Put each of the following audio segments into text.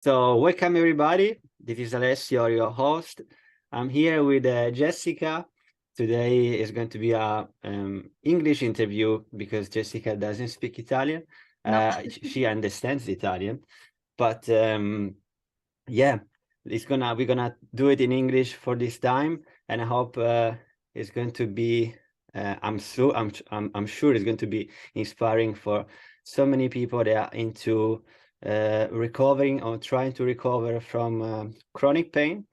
So welcome everybody. This is Alessio, your host. I'm here with Jessica. Today is going to be a English interview because Jessica doesn't speak Italian. No. She understands Italian, but yeah, we're gonna do it in English for this time, and I hope it's going to be. I'm sure it's going to be inspiring for so many people that are into recovering or trying to recover from chronic pain.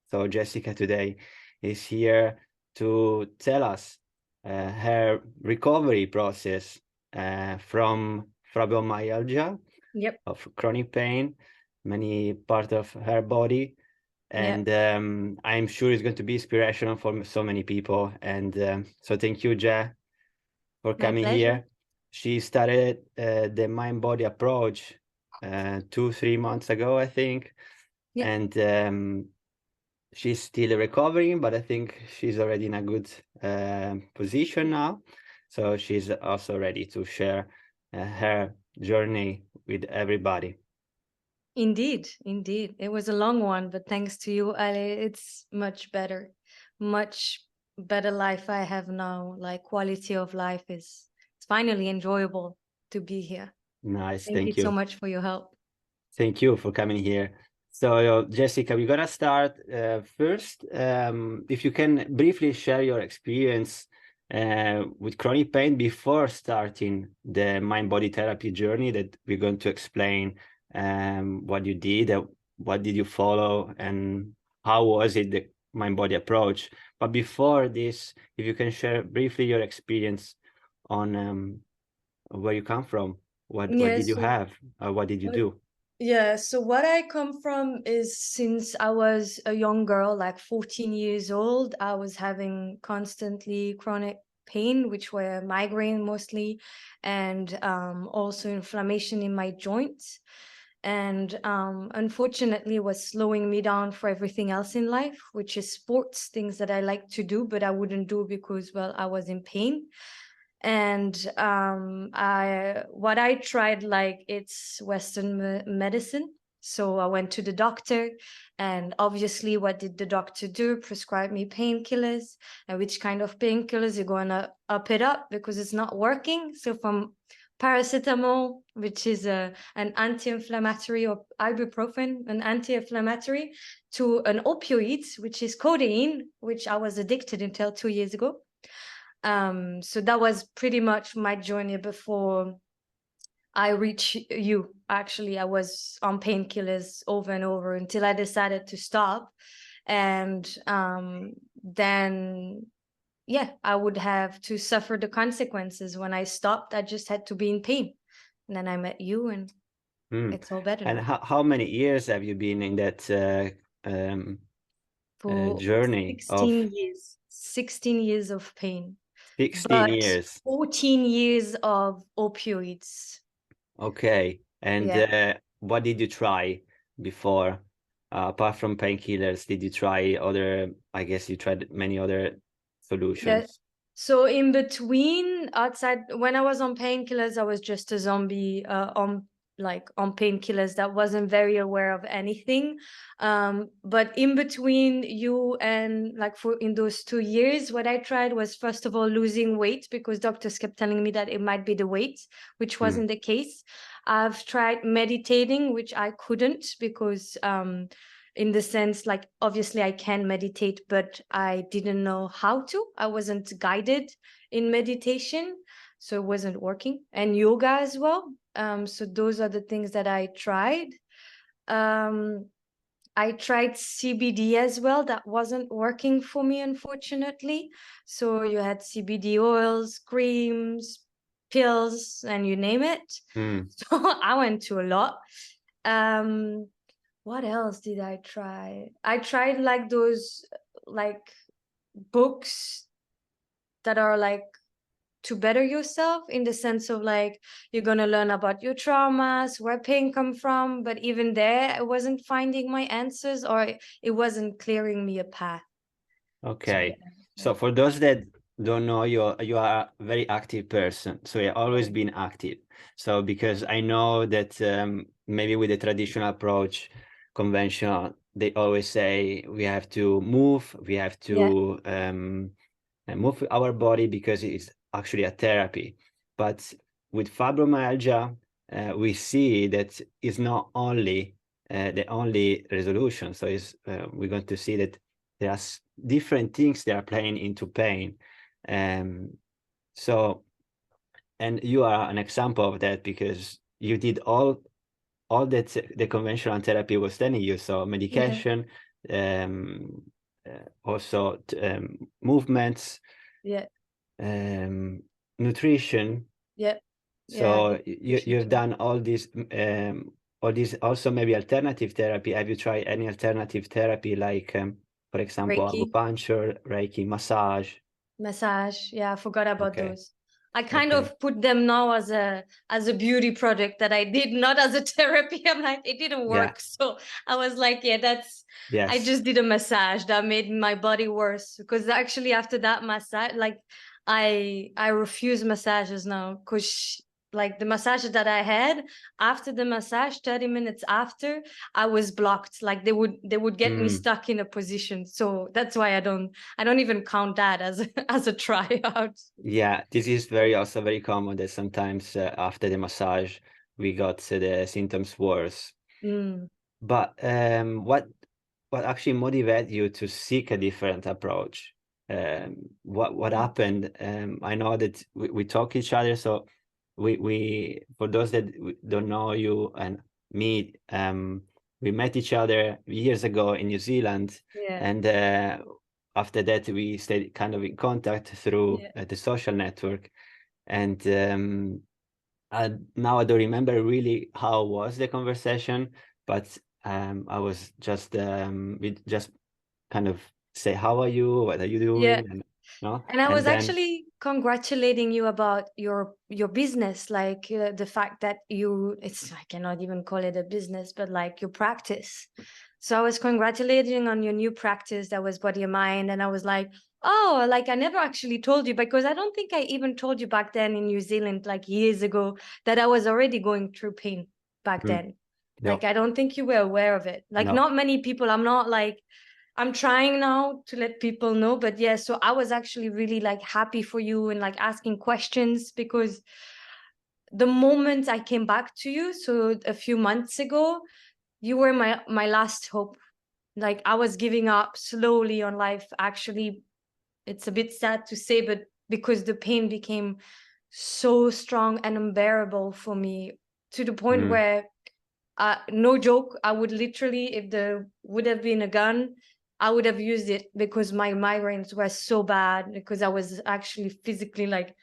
So Jessica today is here to tell us her recovery process from fibromyalgia, Yep. of chronic pain, many part of her body. Yeah. And I'm sure it's going to be inspirational for so many people. And so thank you, Je, for My coming pleasure. here. She started the mind body approach 2-3 months ago, I think. Yeah. And she's still recovering, but I think she's already in a good position now. So she's also ready to share her journey with everybody. Indeed. Indeed. It was a long one, but thanks to you, it's much better. Much better life I have now. Like quality of life it's finally enjoyable to be here. Nice, Thank you thank so you. much for your help. Thank you for coming here. So, Jessica, we're gonna start first. If you can briefly share your experience with chronic pain before starting the mind-body therapy journey that we're going to explain what you did, what did you follow, and how was it the mind-body approach. But before this, if you can share briefly your experience on where you come from, what Yeah, did you so have, what did you do? yeah, so what I come from is since I was a young girl, like 14 years old, I was having constantly chronic pain, which were migraine mostly, and also inflammation in my joints. And unfortunately was slowing me down for everything else in life, which is sports, things that I like to do, but I wouldn't do because, well, I was in pain. And what I tried, like, it's Western medicine. So I went to the doctor, and obviously what did the doctor do? Prescribe me painkillers. And which kind of painkillers? You're going to up it up because it's not working. So from paracetamol, which is an anti-inflammatory, or ibuprofen, an anti-inflammatory, to an opioid, which is codeine, which I was addicted until 2 years ago. So that was pretty much my journey before I reached you. Actually, I was on painkillers over and over until I decided to stop. And then, yeah, I would have to suffer the consequences. When I stopped, I just had to be in pain. And then I met you, and it's all better And now. how many years have you been in that For journey of 16 years, 16 years of pain, 16 but years? 14 years of opioids. Okay. And Yeah. what did you try before? Apart from painkillers, did you try other, I guess you tried many other Yeah. solutions. So in between, outside, when I was on painkillers, I was just a zombie on painkillers that wasn't very aware of anything. But in between you and like for in those 2 years, what I tried was first of all losing weight because doctors kept telling me that it might be the weight, which wasn't the case. I've tried meditating, which I couldn't because in the sense, like, obviously I can meditate, but I didn't know how to. I wasn't guided in meditation, so it wasn't working. And yoga as well. So those are the things that I tried. I tried CBD as well. That wasn't working for me, unfortunately. So you had CBD oils, creams, pills, and you name it. So I went to a lot. Um, what else did I try? I tried like those like books that are like to better yourself, in the sense of like you're gonna learn about your traumas, where pain come from, but even there I wasn't finding my answers, or it wasn't clearing me a path. So yeah. Okay. So for those that don't know you, you are a very active person, so you've always been active. So because I know that maybe with the traditional approach, conventional, they always say we have to move, we have Yeah, to move our body because it's actually a therapy. But with fibromyalgia, we see that it's not only the only resolution. So we're going to see that there are different things that are playing into pain. So, and you are an example of that because you did all that the conventional therapy was telling you. So yeah, medication, also movements, yeah, nutrition. yeah, yeah. So Nutrition you've too. done all these also maybe alternative therapy. Have you tried any alternative therapy like, for example, Reiki. acupuncture, Reiki, massage? Massage. Yeah, I forgot about Okay, those. I kind okay, of put them now as a beauty project that I did, not as a therapy. I'm like, it didn't yeah, work. So I was like, yeah, I yes, just did a massage that made my body worse. Because actually after that massage, like I refuse massages now because like the massage that I had after the massage, 30 minutes after, I was blocked. Like they would get me mm, stuck in a position. So that's why I don't even count that as as a tryout. yeah. This is also very common that sometimes after the massage we got the symptoms worse. Mm. But what actually motivated you to seek a different approach? What happened? I know that we talk each other, so we for those that don't know you and me, we met each other years ago in New Zealand, Yeah, and after that we stayed kind of in contact through yeah. the social network, and now I don't remember really how was the conversation, but I was just we just kind of say, how are you? What are you Yeah. doing? And And I and was then actually congratulating you about your business, like the fact that I cannot even call it a business, but like your practice. So I was congratulating on your new practice that was Body and Mind, and I was like, oh, like I never actually told you because I don't think I even told you back then in New Zealand, like years ago, that I was already going through pain back mm, then. Like no, I don't think you were aware of it. Like no, not many people. I'm trying now to let people know, but yeah, so I was actually really like happy for you and like asking questions because the moment I came back to you, so a few months ago, you were my last hope. Like I was giving up slowly on life. Actually, it's a bit sad to say, but because the pain became so strong and unbearable for me to the point mm, where no joke, I would literally, if there would have been a gun, I would have used it because my migraines were so bad because I was actually physically like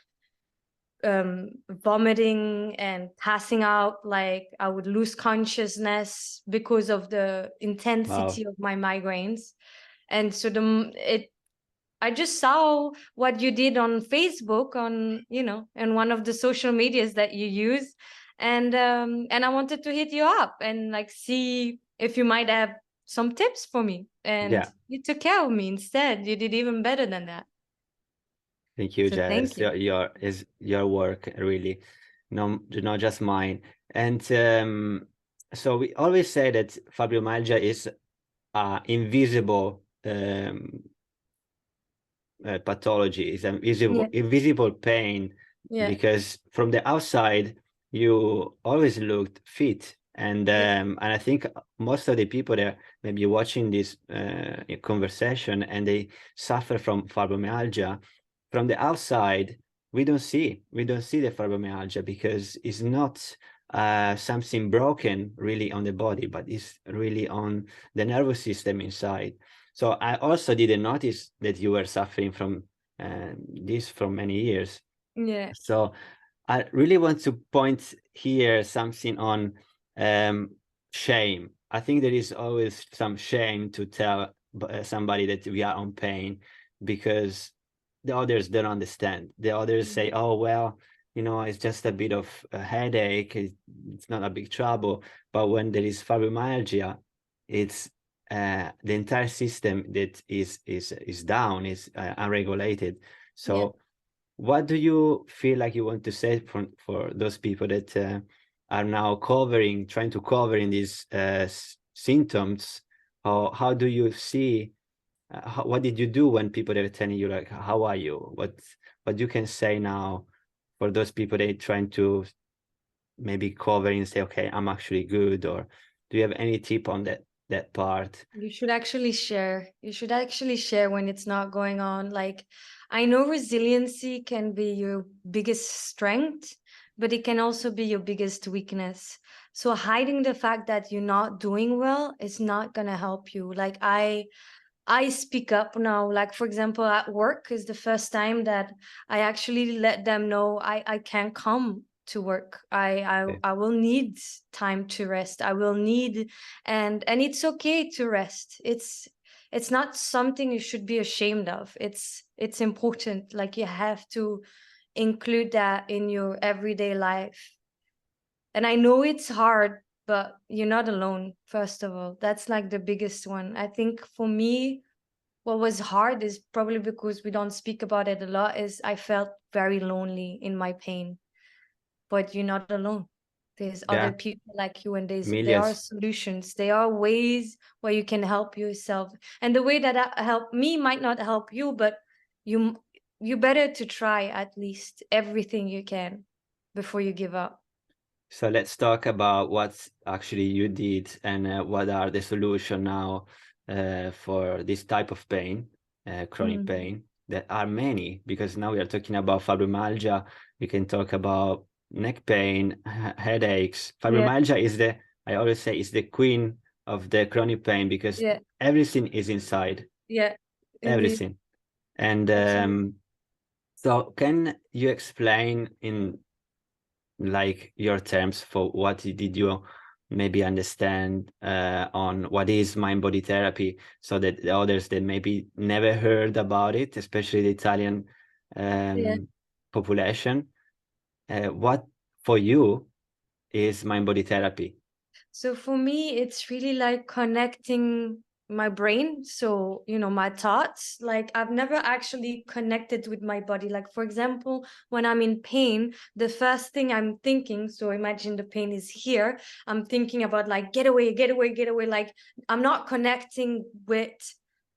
vomiting and passing out. Like I would lose consciousness because of the wow, intensity of my migraines. And so I just saw what you did on Facebook, on and one of the social medias that you use, and I wanted to hit you up and like see if you might have some tips for me. And yeah. you took care of me instead. You did even better than that. Thank you, So thank Jess. you. Your work really, not just mine. And so we always say that fibromyalgia is invisible pathology, is Yeah, invisible pain, yeah, because from the outside you always looked fit, yeah, and I think most of the people that may be watching this conversation and they suffer from fibromyalgia, from the outside we don't see the fibromyalgia because it's not something broken really on the body, but it's really on the nervous system inside. So I also didn't notice that you were suffering from this for many years. yeah, So I really want to point here something on shame. I think there is always some shame to tell somebody that we are on pain because the others don't understand. The others say, oh, well, it's just a bit of a headache. It's not a big trouble. But when there is fibromyalgia, it's the entire system that is down, is unregulated. So what do you feel like you want to say for those people that are now trying to cover in these symptoms? How do you see, what did you do when people are telling you like, how are you? What you can say now for those people that are trying to maybe cover and say, okay, I'm actually good? Or do you have any tip on that part? You should actually share. You should actually share when it's not going on. Like, I know resiliency can be your biggest strength, but it can also be your biggest weakness. So hiding the fact that you're not doing well is not gonna help you. Like, I speak up now. Like, for example, at work is the first time that I actually let them know I can't come to work. I will need time to rest. I will need, and it's okay to rest. It's not something you should be ashamed of. It's important. Like, you have to include that in your everyday life. And I know it's hard, but you're not alone, first of all. That's like the biggest one. I think for me, what was hard is probably because we don't speak about it a lot, is I felt very lonely in my pain. But you're not alone. There's other Yeah, people like you, and there are millions. solutions. There are ways where you can help yourself. And the way that helped me might not help you, but you better to try at least everything you can before you give up. So let's talk about what actually you did and what are the solution now for this type of pain, chronic pain. There are many, because now we are talking about fibromyalgia. We can talk about neck pain, headaches. Fibromyalgia is I always say, is the queen of the chronic pain, because everything is inside. Yeah, indeed. Everything. And so can you explain in like your terms for what did you maybe understand on what is mind body therapy, so that the others that maybe never heard about it, especially the Italian population, what for you is mind body therapy? So for me, it's really like connecting my brain. So, my thoughts, like I've never actually connected with my body. Like, for example, when I'm in pain, the first thing I'm thinking, so imagine the pain is here, I'm thinking about like, get away, get away, get away. Like, I'm not connecting with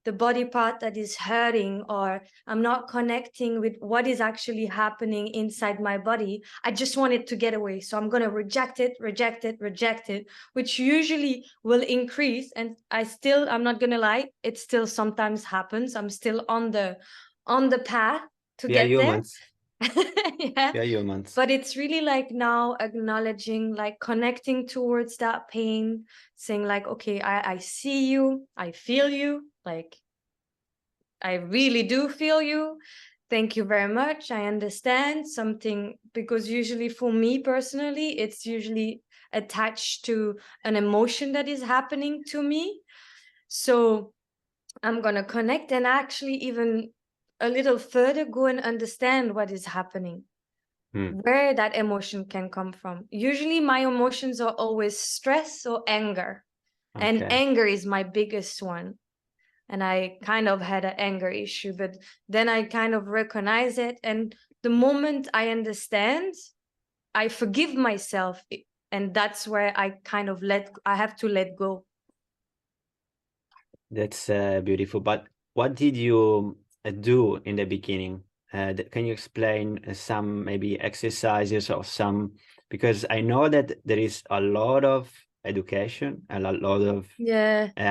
the body part that is hurting, or I'm not connecting with what is actually happening inside my body. I just want it to get away. So I'm going to reject it, which usually will increase. And I'm not going to lie, it still sometimes happens. I'm still on the path to get there. Yeah. We are humans. But it's really like now acknowledging, like connecting towards that pain, saying like, okay, I see you, I feel you, like I really do feel you. Thank you very much. I understand something, because usually for me personally, it's usually attached to an emotion that is happening to me. So I'm going to connect and actually even a little further go and understand what is happening, where that emotion can come from. Usually my emotions are always stress or anger. Okay. And anger is my biggest one. And I kind of had an anger issue, but then I kind of recognize it. And the moment I understand, I forgive myself. And that's where I kind of I have to let go. That's beautiful. But what did you do in the beginning? Can you explain some maybe exercises or some, because I know that there is a lot of education and a lot of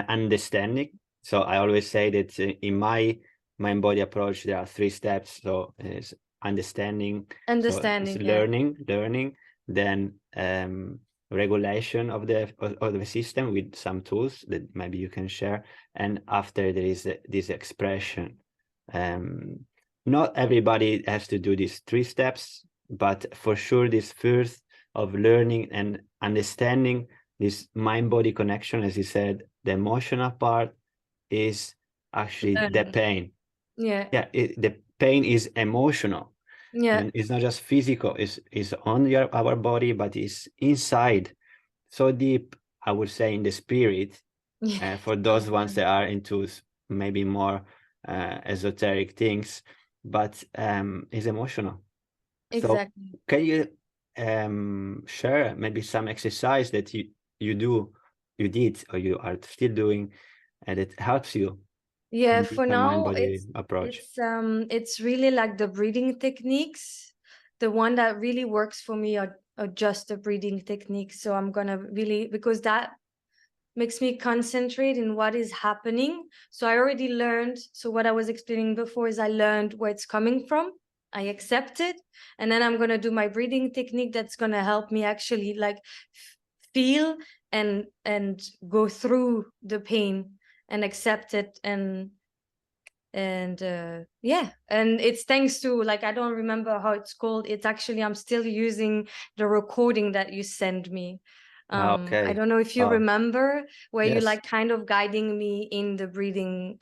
understanding. So I always say that in my mind body approach, there are 3 steps. So it's understanding, so it's learning, then regulation of the system with some tools that maybe you can share, and after there is this expression. Not everybody has to do these 3 steps, but for sure this first of learning and understanding this mind-body connection, as you said, the emotional part is actually the pain. The pain is emotional. And it's not just physical, it's on our body, but it's inside, so deep, I would say, in the spirit. For those ones that are into maybe more esoteric things, but is emotional. So Exactly. can you share maybe some exercise that you did or you are still doing and it helps you Yeah, in for this now mind-body approach? it's really like the breathing techniques. The one that really works for me are just the breathing techniques. So I'm gonna really, because that makes me concentrate in what is happening. So I already learned. So what I was explaining before is I learned where it's coming from. I accept it. And then I'm going to do my breathing technique that's going to help me actually like feel and go through the pain and accept it. And yeah, and it's thanks to, like, I don't remember how it's called. It's actually, I'm still using the recording that you send me. Okay. I don't know if you remember, where you Yes. like kind of guiding me in the breathing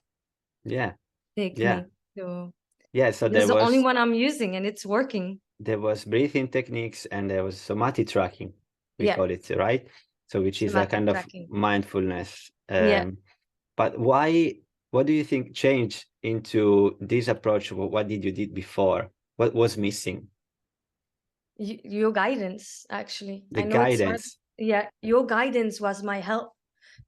technique. So yeah, so that's the only one I'm using, and it's working. there was breathing techniques and there was somatic tracking, we call it, right? So which is a Somatic kind of tracking. mindfulness. Yeah. But what do you think changed into this approach? What did you did before? What was missing? Your guidance, actually. The I know it's hard. guidance. Yeah, your guidance was my help,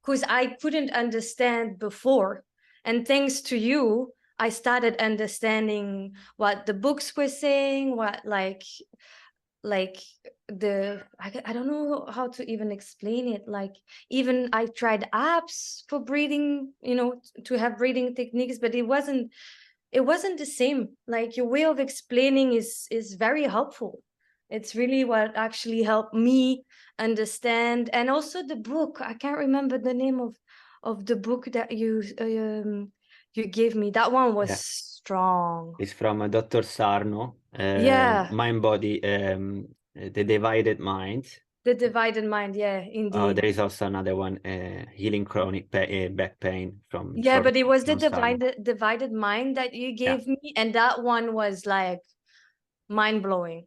because I couldn't understand before. And thanks to you, I started understanding what the books were saying, what like I don't know how to even explain it. Like, even I tried apps for breathing, to have breathing techniques, but it wasn't the same. Like, your way of explaining is very helpful. It's really what actually helped me understand. And also the book, I can't remember the name of the book that you gave me. That one was strong. It's from Dr. Sarno, Yeah, Mind Body, The Divided Mind. The Divided Mind. Yeah, indeed. There is also another one, Healing Chronic Back Pain from Yeah, but it was the Sarno. divided mind that you gave me, and that one was like mind-blowing.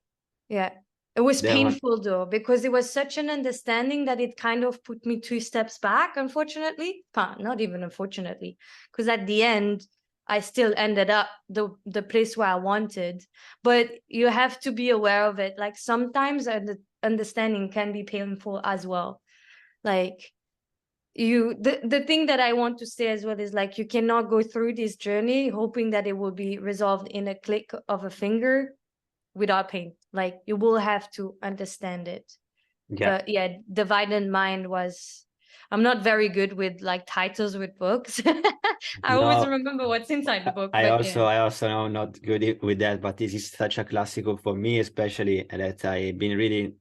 Yeah. It was That one, painful though, because it was such an understanding that it kind of put me 2 steps back, unfortunately. Not even unfortunately, because at the end, I still ended up the place where I wanted. But you have to be aware of it. Like, sometimes the understanding can be painful as well. Like, the thing that I want to say as well is, like, you cannot go through this journey hoping that it will be resolved in a click of a finger without pain. Like, you will have to understand it. But yeah, Divided Mind was, I'm not very good with like titles with books. I always remember what's inside the book. I But also know I'm not good with that, but this is such a classical for me, especially that I've been reading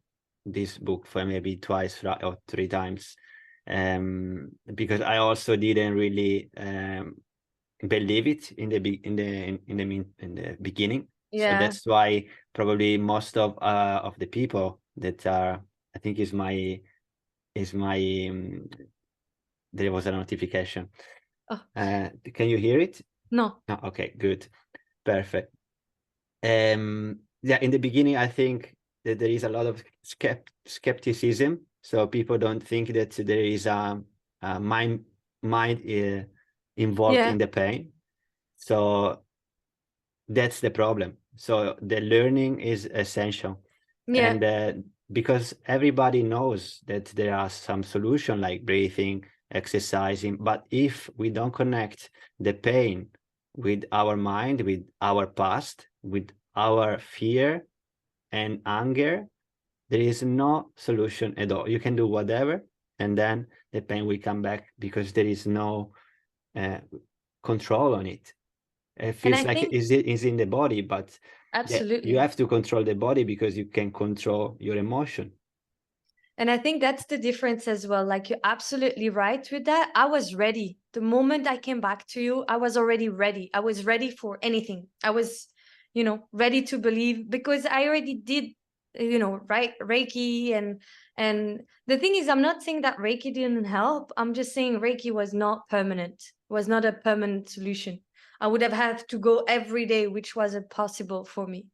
this book for maybe twice or 3 times, because I also didn't really believe it in the beginning. So yeah. that's why probably most of the people that are, I think is my there was a notification. Oh, Can you hear it? no. Oh, okay, good. Perfect. Yeah, in the beginning, I think that there is a lot of skepticism. So people don't think that there is a mind involved Yeah. in the pain. So that's the problem. So the learning is essential. Yeah. And because everybody knows that there are some solution like breathing, exercising, but if we don't connect the pain with our mind, with our past, with our fear and anger, there is no solution at all. You can do whatever, and then the pain will come back because there is no control on it. It And I feels like think it is in the body, but you absolutely. have to control the body because you can control your emotion. And I think that's the difference as well. Like, you're absolutely right with that. I was ready. The moment I came back to you, I was already ready. I was ready for anything. I was, ready to believe, because I already did, right, Reiki. And the thing is, I'm not saying that Reiki didn't help. I'm just saying Reiki was not permanent, was not a permanent solution. I would have had to go every day, which wasn't possible for me.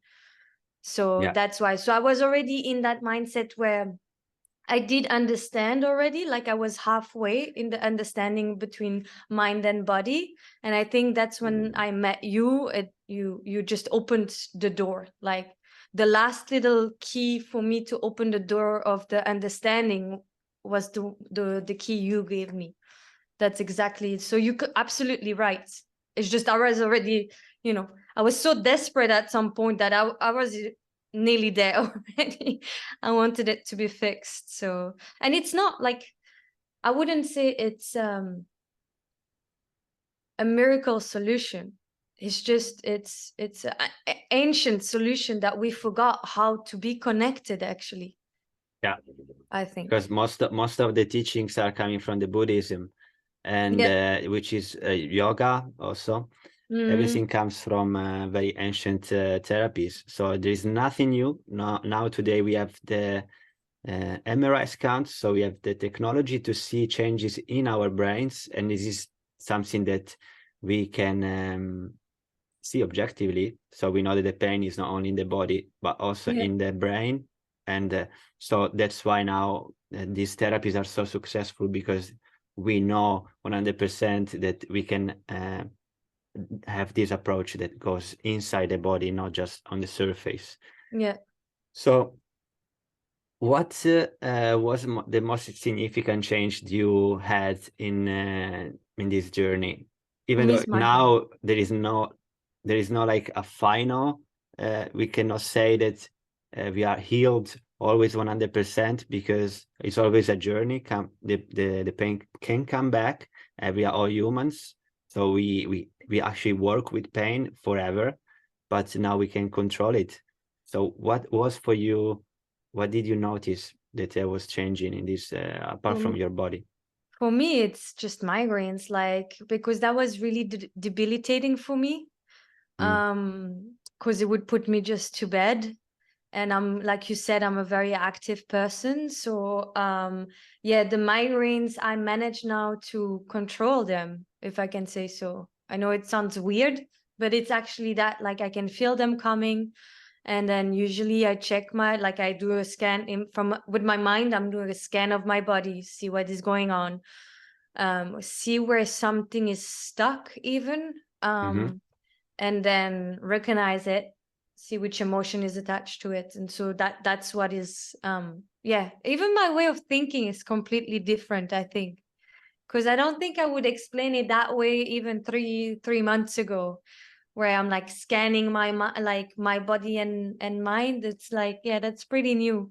So that's why. So I was already in that mindset where I did understand already, like I was halfway in the understanding between mind and body. And I think that's when I met you. You just opened the door, like the last little key for me to open the door of the understanding was the key you gave me. That's exactly it. So you could absolutely right. It's just I was already, I was so desperate at some point that I was nearly there already. I wanted it to be fixed. So, and it's not like, I wouldn't say it's a miracle solution. It's just it's a ancient solution that we forgot how to be connected, actually. Yeah, I think. because most of the teachings are coming from the Buddhism, and which is yoga also. Everything comes from very ancient therapies. So there is nothing new. Now today we have the MRI scans, so we have the technology to see changes in our brains, and this is something that we can see objectively. So we know that the pain is not only in the body but also in the brain, and so that's why now these therapies are so successful, because we know 100% that we can have this approach that goes inside the body, not just on the surface. Yeah. So what was the most significant change you had in this journey? Even though now there is no like a final, we cannot say that we are healed always 100%, because it's always a journey. The pain can come back. We are all humans, so we actually work with pain forever, but now we can control it. So what was for you? What did you notice that there was changing in this, apart from your body? For me, it's just migraines, like, because that was really debilitating for me. Because it would put me just to bed. And I'm, like you said, I'm a very active person. So yeah, the migraines, I manage now to control them, if I can say so. I know it sounds weird, but it's actually that, like, I can feel them coming. And then usually I check like I do a scan with my mind. I'm doing a scan of my body, see what is going on, see where something is stuck even, and then recognize it, see which emotion is attached to it. And so that's what is, yeah, even my way of thinking is completely different, I think, because I don't think I would explain it that way even three months ago, where I'm like scanning my body and mind. It's like, yeah, that's pretty new,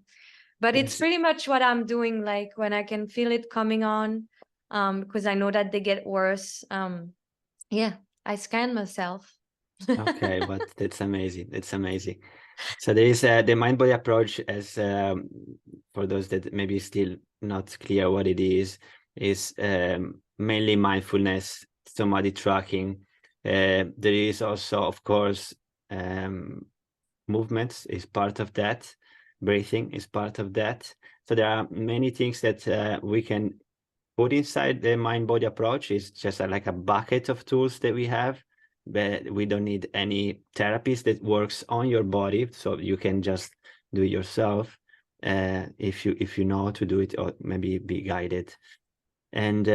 but it's pretty much what I'm doing, like when I can feel it coming on, because I know that they get worse. Yeah, I scan myself. Okay, but that's amazing. That's amazing. So there is the mind body approach, as for those that maybe still not clear what it is mainly mindfulness, samadhi tracking. There is also, of course, movements is part of that. Breathing is part of that. So there are many things that we can put inside the mind body approach. It's just like a bucket of tools that we have, but we don't need any therapist that works on your body, so you can just do it yourself if you know how to do it, or maybe be guided. And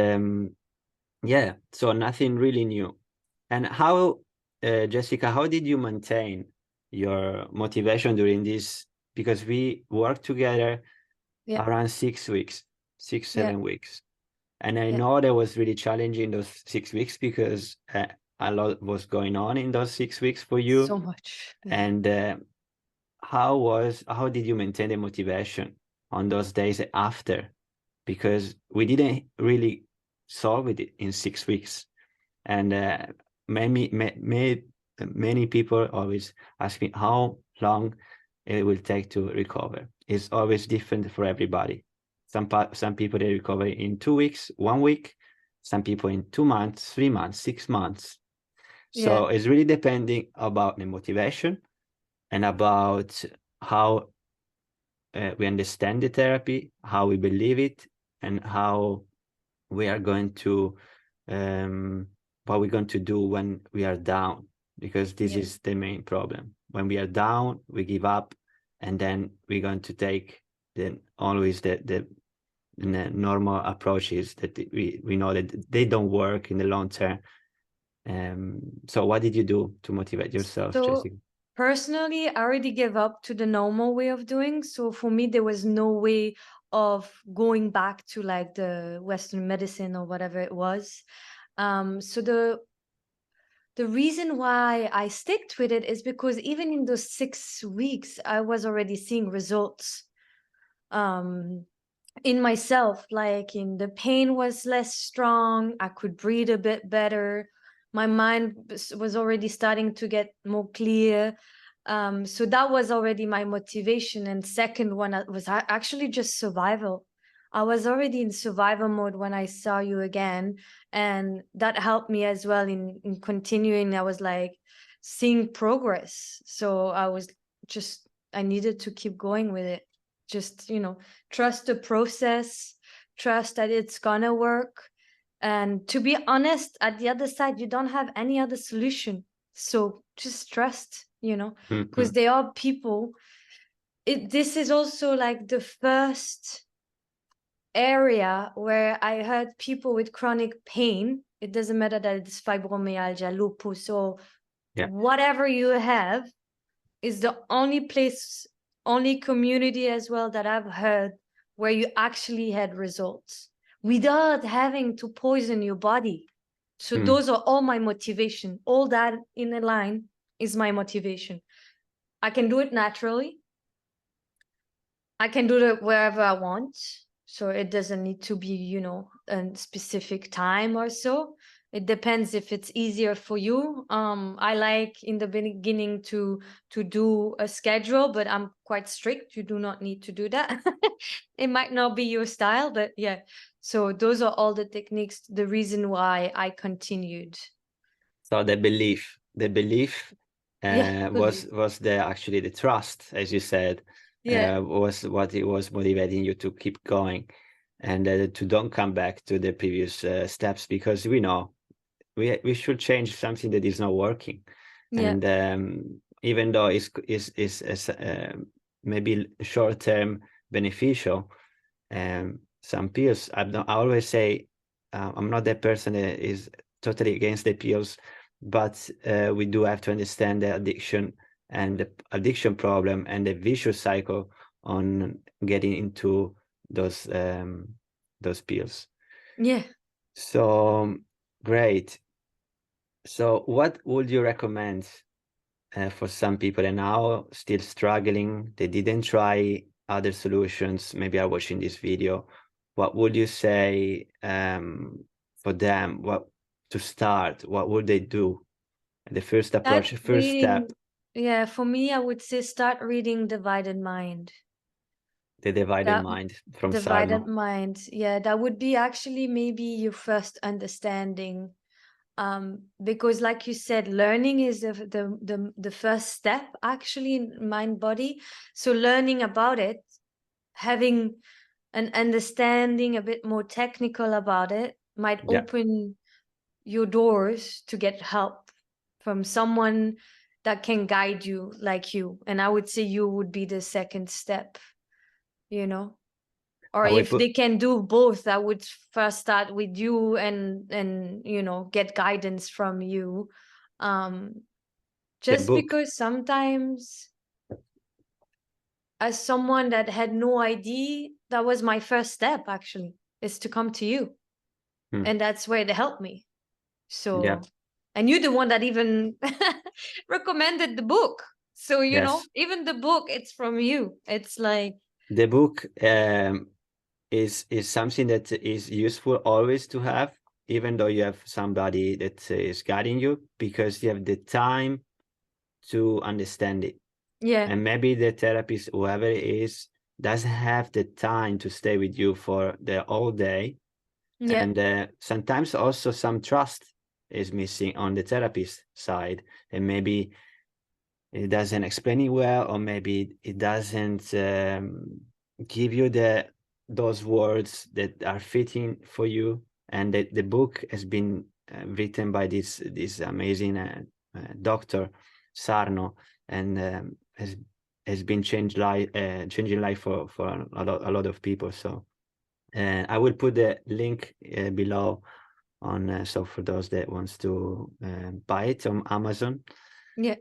yeah, so nothing really new. And how, Jessica, how did you maintain your motivation during this? Because we worked together around 6 weeks, 7 weeks. And I know that was really challenging those 6 weeks, because a lot was going on in those 6 weeks for you. So much. And how did you maintain the motivation on those days after? Because we didn't really solve it in 6 weeks. And many people always ask me how long it will take to recover. It's always different for everybody. Some people, they recover in 2 weeks, 1 week, some people in 2 months, 3 months, 6 months. So it's really depending about the motivation and about how we understand the therapy, how we believe it, and how we are going to what we're going to do when we are down, because this is the main problem. When we are down, we give up, and then we're going to take always the normal approaches that we know that they don't work in the long term. So what did you do to motivate yourself, So Jessica? personally, I already gave up to the normal way of doing. So for me, there was no way of going back to like the Western medicine or whatever it was. So the reason why I sticked with it is because even in those 6 weeks, I was already seeing results in myself. Like in the pain was less strong. I could breathe a bit better. My mind was already starting to get more clear. So that was already my motivation. And second one was actually just survival. I was already in survival mode when I saw you again, and that helped me as well in continuing. I was like seeing progress, so I needed to keep going with it. Just, trust the process, trust that it's gonna work. And to be honest, at the other side, you don't have any other solution. So just trust, because there are people. This is also like the first area where I heard people with chronic pain. It doesn't matter that it's fibromyalgia, lupus, or whatever you have, is the only place, only community as well that I've heard where you actually had results without having to poison your body. So those are all my motivation. All that in a line is my motivation. I can do it naturally. I can do it wherever I want. So it doesn't need to be, a specific time or so. It depends if it's easier for you. I like in the beginning to do a schedule, but I'm quite strict. You do not need to do that. It might not be your style, but yeah. So those are all the techniques, the reason why I continued. So the belief was actually the trust, as you said, was what it was motivating you to keep going, and to don't come back to the previous steps, because we know we should change something that is not working. And even though it's maybe short-term beneficial, some pills, I always say, I'm not that person that is totally against the pills, but we do have to understand the addiction and the addiction problem and the vicious cycle on getting into those pills. Yeah. So great. So what would you recommend for some people that are now still struggling? They didn't try other solutions, maybe are watching this video. What would you say for them? What to start? What would they do? The first approach, first step. Yeah, for me, I would say start reading Divided Mind. The Divided Mind from Divided Sarno. Mind. Yeah, that would be actually maybe your first understanding. Because like you said, learning is the first step actually in mind body. So learning about it, having an understanding a bit more technical about it might open your doors to get help from someone that can guide you like you. And I would say you would be the second step, or if they can do both, I would first start with you and get guidance from you. Just because sometimes, as someone that had no idea, that was my first step actually, is to come to you. And that's where they helped me. So and you're the one that even recommended the book. So even the book, it's from you. It's like the book is something that is useful always to have, even though you have somebody that is guiding you, because you have the time to understand it. And maybe the therapist, whoever it is, doesn't have the time to stay with you for the whole day. And sometimes also some trust is missing on the therapist side, and maybe it doesn't explain it well, or maybe it doesn't give you those words that are fitting for you. And the book has been written by this amazing doctor Sarno, and has has been changing life for a lot of people. So I will put the link below on so for those that wants to buy it on Amazon. Yeah.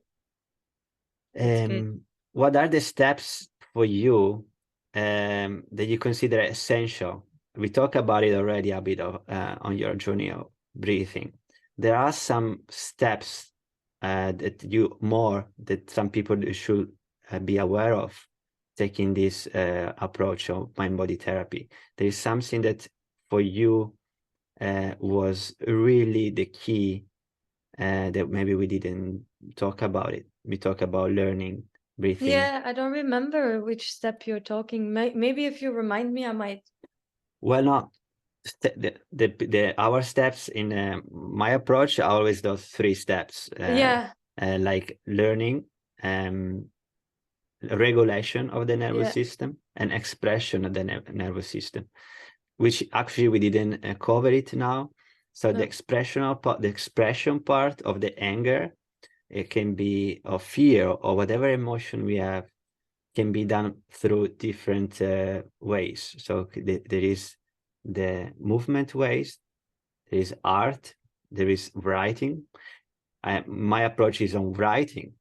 What are the steps for you that you consider essential? We talked about it already a bit on your journey of breathing. There are some steps that some people should be aware of taking this approach of mind-body therapy. There is something that for you was really the key that maybe we didn't talk about it. We talk about learning, breathing. Yeah, I don't remember which step you're talking. Maybe if you remind me, I might. Well, no, our steps in my approach are always those 3 steps. Yeah. Like learning, regulation of the nervous Yeah. system, and expression of the nervous system, which actually we didn't cover it now. So No. the expression part of the anger, it can be of fear or whatever emotion we have, can be done through different ways. So there is the movement ways, there is art, there is writing. My approach is on writing.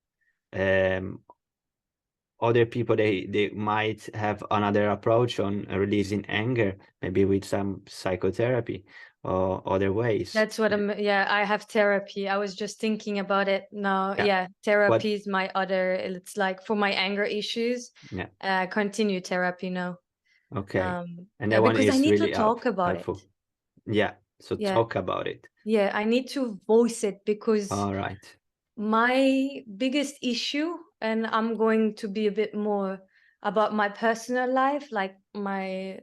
Other people, they might have another approach on releasing anger, maybe with some psychotherapy or other ways. That's what I have therapy. I was just thinking about it now. Yeah, therapy is my other, it's like for my anger issues. Yeah. Continue therapy now. Okay. And that one because is I need really to talk about helpful. it. Yeah. So talk about it. Yeah, I need to voice it because all right. My biggest issue, and I'm going to be a bit more about my personal life, like my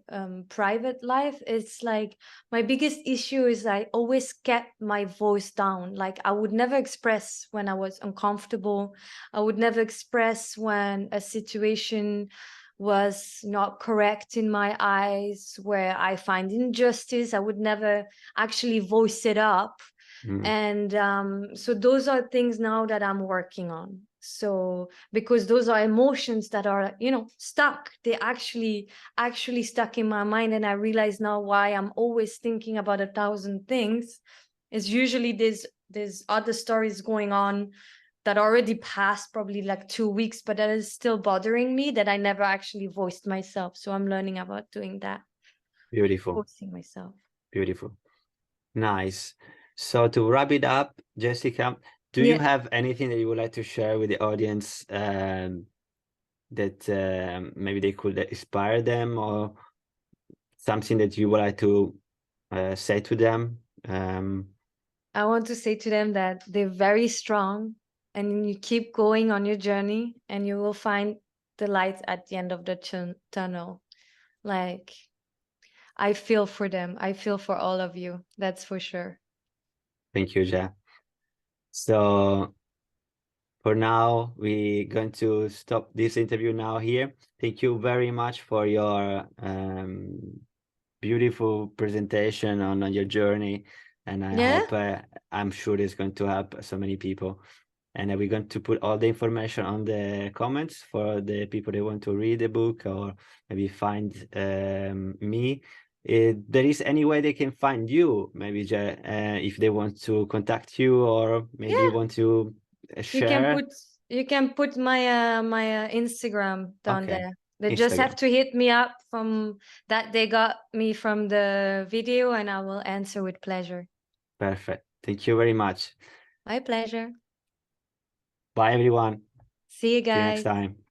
private life, it's like my biggest issue is I always kept my voice down. Like I would never express when I was uncomfortable. I would never express when a situation was not correct in my eyes, where I find injustice. I would never actually voice it up. And so those are things now that I'm working on. So because those are emotions that are, stuck, they actually stuck in my mind. And I realize now why I'm always thinking about 1,000 things is usually there's other stories going on that already passed probably like 2 weeks, but that is still bothering me that I never actually voiced myself. So I'm learning about doing that. Beautiful. Voicing myself. Beautiful. Nice. So to wrap it up, Jessica, do you have anything that you would like to share with the audience that maybe they could inspire them, or something that you would like to say to them? I want to say to them that they're very strong, and you keep going on your journey and you will find the light at the end of the tunnel. Like, I feel for them. I feel for all of you. That's for sure. Thank you, Ja. So for now, we're going to stop this interview now here. Thank you very much for your beautiful presentation on your journey. And I hope, I'm sure it's going to help so many people. And we're going to put all the information on the comments for the people that want to read the book or maybe find me. If there is any way they can find you, maybe if they want to contact you, or maybe you want to share. You can put my my Instagram down there. They just have to hit me up from that they got me from the video, and I will answer with pleasure. Perfect. Thank you very much. My pleasure. Bye, everyone. See you guys. See you next time.